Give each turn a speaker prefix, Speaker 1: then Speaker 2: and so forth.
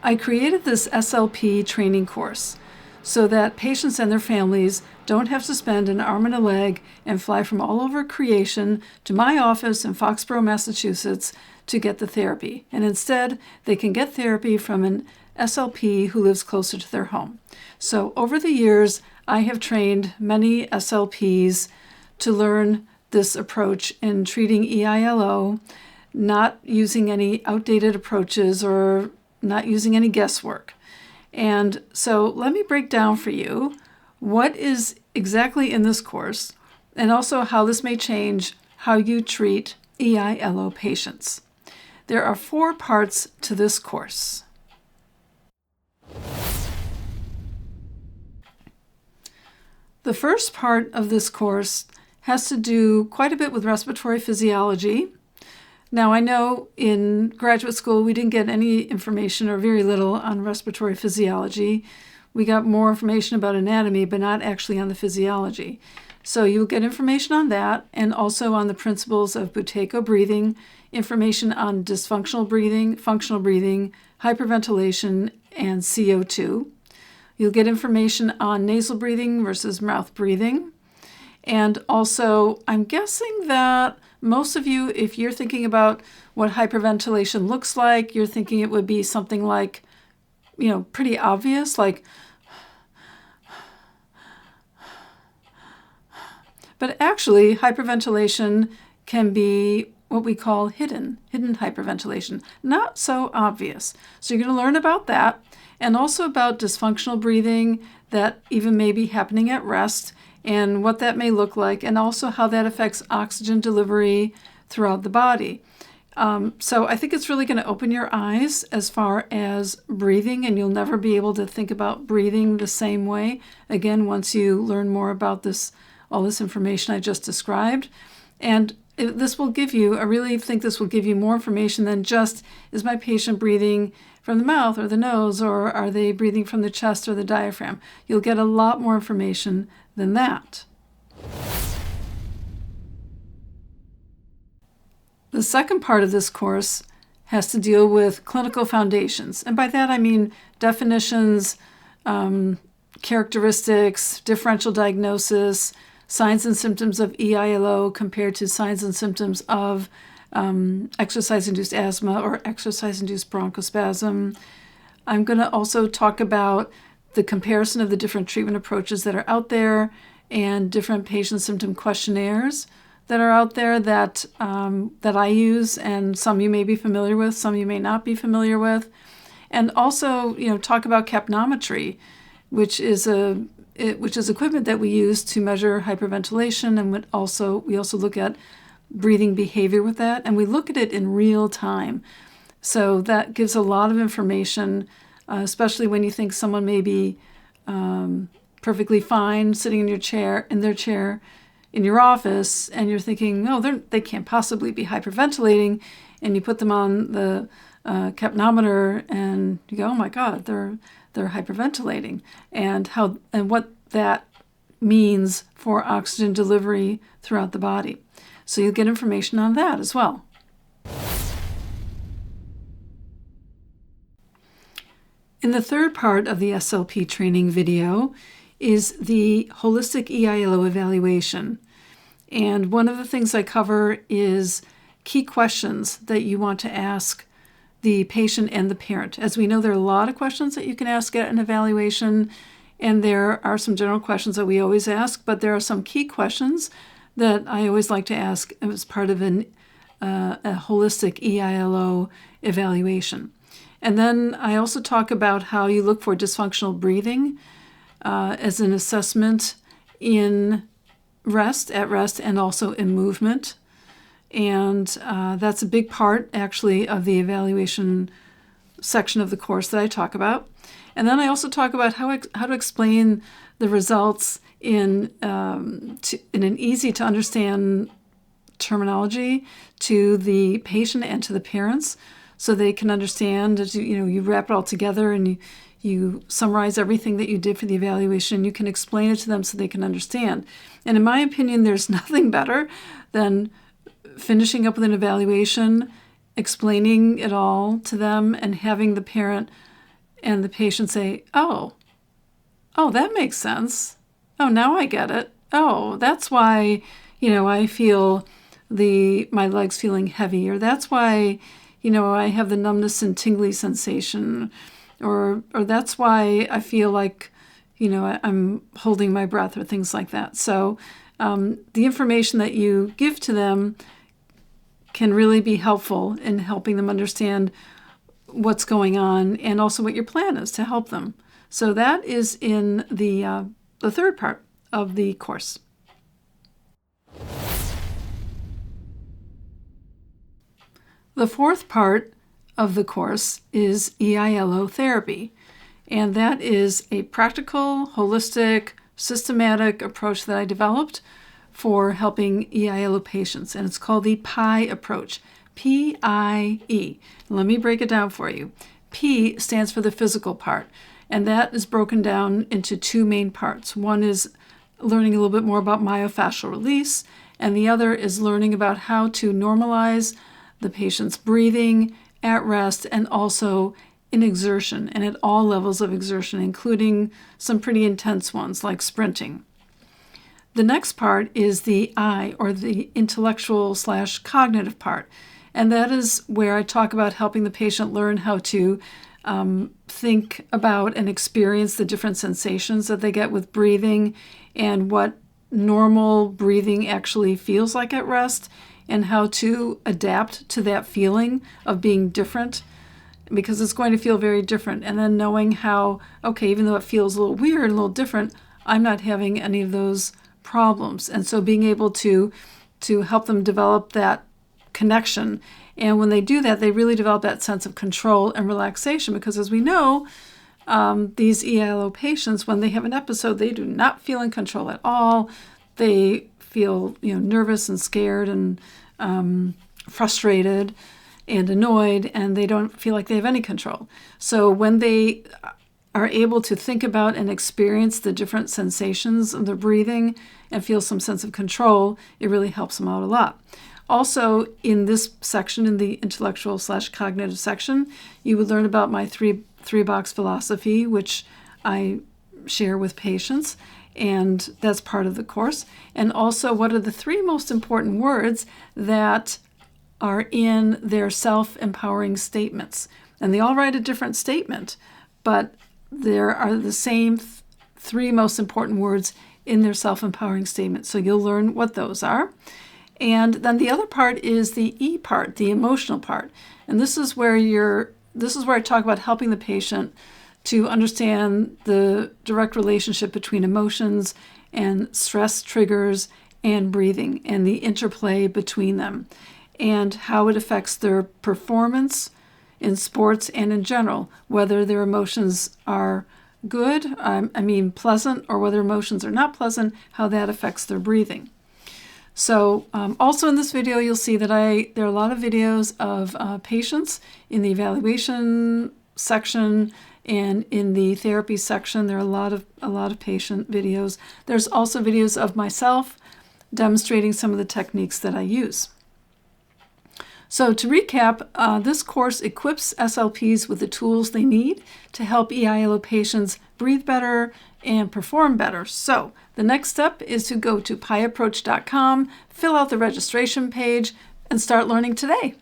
Speaker 1: I created this SLP training course so that patients and their families don't have to spend an arm and a leg and fly from all over creation to my office in Foxborough, Massachusetts to get the therapy. And instead, they can get therapy from an SLP who lives closer to their home. So over the years, I have trained many SLPs to learn this approach in treating EILO, not using any outdated approaches or not using any guesswork. And so let me break down for you what is exactly in this course and also how this may change how you treat EILO patients. There are 4 parts to this course. The first part of this course has to do quite a bit with respiratory physiology. Now, I know in graduate school we didn't get any information or very little on respiratory physiology. We got more information about anatomy, but not actually on the physiology. So you'll get information on that and also on the principles of Buteyko breathing, information on dysfunctional breathing, functional breathing, hyperventilation, and CO2. You'll get information on nasal breathing versus mouth breathing. And also, I'm guessing that most of you, if you're thinking about what hyperventilation looks like, you're thinking it would be something like, pretty obvious, like, but actually hyperventilation can be what we call hidden hyperventilation, not so obvious. So you're going to learn about that and also about dysfunctional breathing that even may be happening at rest and what that may look like, and also how that affects oxygen delivery throughout the body. So I think it's really going to open your eyes as far as breathing, and you'll never be able to think about breathing the same way again once you learn more about all this information I just described. And this will give you, I really think this will give you more information than just, is my patient breathing from the mouth or the nose, or are they breathing from the chest or the diaphragm? You'll get a lot more information than that. The second part of this course has to deal with clinical foundations. And by that I mean definitions, characteristics, differential diagnosis, signs and symptoms of EILO compared to signs and symptoms of exercise-induced asthma or exercise-induced bronchospasm. I'm going to also talk about the comparison of the different treatment approaches that are out there and different patient symptom questionnaires that are out there that I use, and some you may be familiar with, some you may not be familiar with. And also, talk about capnometry, which is equipment that we use to measure hyperventilation, and we also look at breathing behavior with that, and we look at it in real time. So that gives a lot of information, especially when you think someone may be perfectly fine sitting in their chair in your office, and you're thinking, they can't possibly be hyperventilating, and you put them on the capnometer, and you go, oh my God, they're hyperventilating, and what that means for oxygen delivery throughout the body. So you'll get information on that as well. In the third part of the SLP training video is the holistic EILO evaluation. And one of the things I cover is key questions that you want to ask the patient and the parent. As we know, there are a lot of questions that you can ask at an evaluation, and there are some general questions that we always ask, but there are some key questions that I always like to ask as part of a holistic EILO evaluation. And then I also talk about how you look for dysfunctional breathing as an assessment in at rest, and also in movement. And that's a big part, actually, of the evaluation section of the course that I talk about. And then I also talk about how to explain the results in an easy-to-understand terminology to the patient and to the parents, so they can understand. As you wrap it all together and you summarize everything that you did for the evaluation. You can explain it to them so they can understand. And in my opinion, there's nothing better than finishing up with an evaluation, explaining it all to them, and having the parent and the patient say, oh, that makes sense. Oh, now I get it. Oh, that's why, I feel my legs feeling heavy, or that's why, I have the numbness and tingly sensation, or that's why I feel like, I'm holding my breath, or things like that. So the information that you give to them can really be helpful in helping them understand what's going on and also what your plan is to help them. So that is in the third part of the course. The fourth part of the course is EILO therapy, and that is a practical, holistic, systematic approach that I developed for helping EILO patients, and it's called the P.I.E. approach, P-I-E. Let me break it down for you. P stands for the physical part, and that is broken down into two main parts. One is learning a little bit more about myofascial release, and the other is learning about how to normalize the patient's breathing at rest and also in exertion, and at all levels of exertion, including some pretty intense ones like sprinting. The next part is the I, or the intellectual/cognitive part, and that is where I talk about helping the patient learn how to think about and experience the different sensations that they get with breathing and what normal breathing actually feels like at rest, and how to adapt to that feeling of being different, because it's going to feel very different. And then knowing how, okay, even though it feels a little weird, a little different, I'm not having any of those problems. And so being able to help them develop that connection. And when they do that, they really develop that sense of control and relaxation, because as we know, these EILO patients, when they have an episode, they do not feel in control at all. They feel nervous and scared and frustrated and annoyed, and they don't feel like they have any control. So when they are able to think about and experience the different sensations of their breathing and feel some sense of control, it really helps them out a lot. Also, in this section, in the intellectual/cognitive section, you would learn about my three-box philosophy, which I share with patients, and that's part of the course. And also, what are the three most important words that are in their self-empowering statements? And they all write a different statement, but there are the same three most important words in their self-empowering statement. So you'll learn what those are. And then the other part is the E part, the emotional part. And this is where I talk about helping the patient to understand the direct relationship between emotions and stress triggers and breathing, and the interplay between them, and how it affects their performance in sports and in general, whether their emotions are good, pleasant, or whether emotions are not pleasant, how that affects their breathing. So also in this video, you'll see that there are a lot of videos of patients in the evaluation section and in the therapy section. There are a lot of patient videos. There's also videos of myself demonstrating some of the techniques that I use. So to recap, this course equips SLPs with the tools they need to help EILO patients breathe better and perform better. So the next step is to go to PIEapproach.com, fill out the registration page, and start learning today.